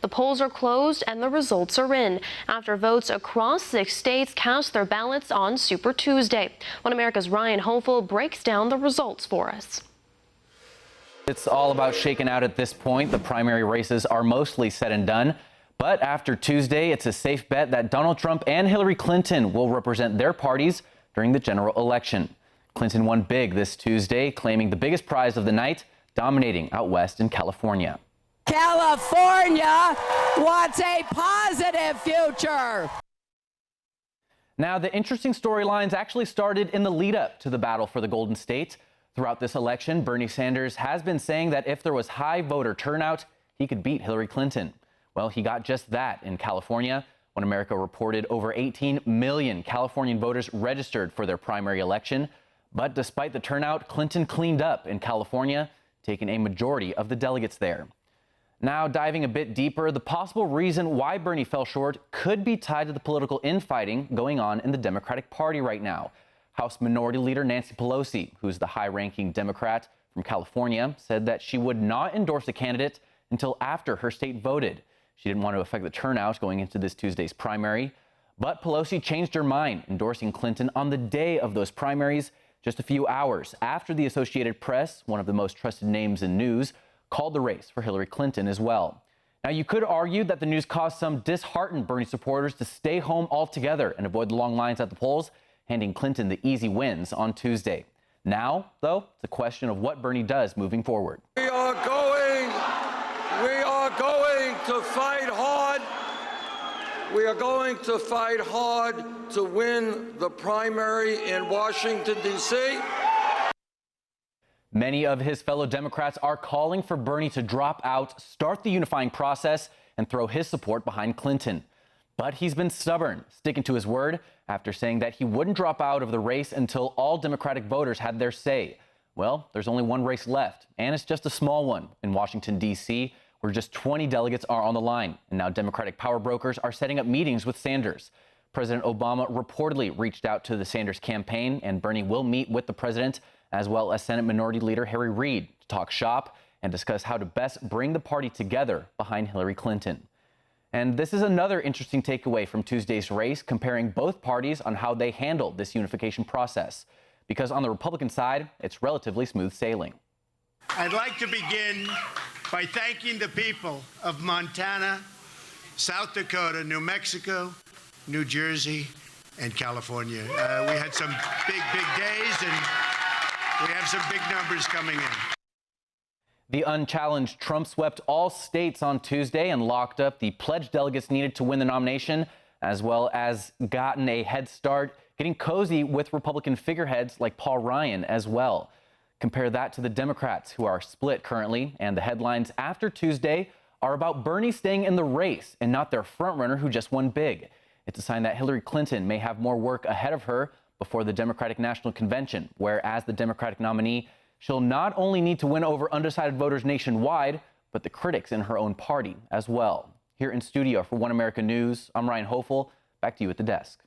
The polls are closed and the results are in after votes across 6 states cast their ballots on Super Tuesday. One America's Ryan Hoefle breaks down the results for us. It's all about shaking out at this point. The primary races are mostly said and done. But after Tuesday, it's a safe bet that Donald Trump and Hillary Clinton will represent their parties during the general election. Clinton won big this Tuesday, claiming the biggest prize of the night, dominating out west in California. California wants a positive future. Now, the interesting storylines actually started in the lead up to the battle for the Golden State. Throughout this election, Bernie Sanders has been saying that if there was high voter turnout, he could beat Hillary Clinton. Well, he got just that in California, when America reported over 18 million Californian voters registered for their primary election. But despite the turnout, Clinton cleaned up in California, taking a majority of the delegates there. Now, diving a bit deeper, the possible reason why Bernie fell short could be tied to the political infighting going on in the Democratic Party right now. House Minority Leader Nancy Pelosi, who's the high-ranking Democrat from California, said that she would not endorse a candidate until after her state voted. She didn't want to affect the turnout going into this Tuesday's primary. But Pelosi changed her mind, endorsing Clinton on the day of those primaries, just a few hours after the Associated Press, one of the most trusted names in news, called the race for Hillary Clinton as well. Now, you could argue that the news caused some disheartened Bernie supporters to stay home altogether and avoid the long lines at the polls, handing Clinton the easy wins on Tuesday. Now, though, it's a question of what Bernie does moving forward. We are going to fight hard. We are going to fight hard to win the primary in Washington, D.C. Many of his fellow Democrats are calling for Bernie to drop out, start the unifying process, and throw his support behind Clinton. But he's been stubborn, sticking to his word after saying that he wouldn't drop out of the race until all Democratic voters had their say. Well, there's only one race left, and it's just a small one in Washington, D.C., where just 20 delegates are on the line. And now Democratic power brokers are setting up meetings with Sanders. President Obama reportedly reached out to the Sanders campaign, and Bernie will meet with the president as well as Senate Minority Leader Harry Reid to talk shop and discuss how to best bring the party together behind Hillary Clinton. And this is another interesting takeaway from Tuesday's race, comparing both parties on how they handled this unification process. Because on the Republican side, it's relatively smooth sailing. I'd like to begin by thanking the people of Montana, South Dakota, New Mexico, New Jersey, and California. We had some big days, and we have some big numbers coming in. The unchallenged Trump swept all states on Tuesday and locked up the pledged delegates needed to win the nomination, as well as gotten a head start, getting cozy with Republican figureheads like Paul Ryan as well. Compare that to the Democrats, who are split currently, and the headlines after Tuesday are about Bernie staying in the race and not their frontrunner who just won big. It's a sign that Hillary Clinton may have more work ahead of her before the Democratic National Convention, where as the Democratic nominee, she'll not only need to win over undecided voters nationwide, but the critics in her own party as well. Here in studio for One America News, I'm Ryan Hoefle. Back to you at the desk.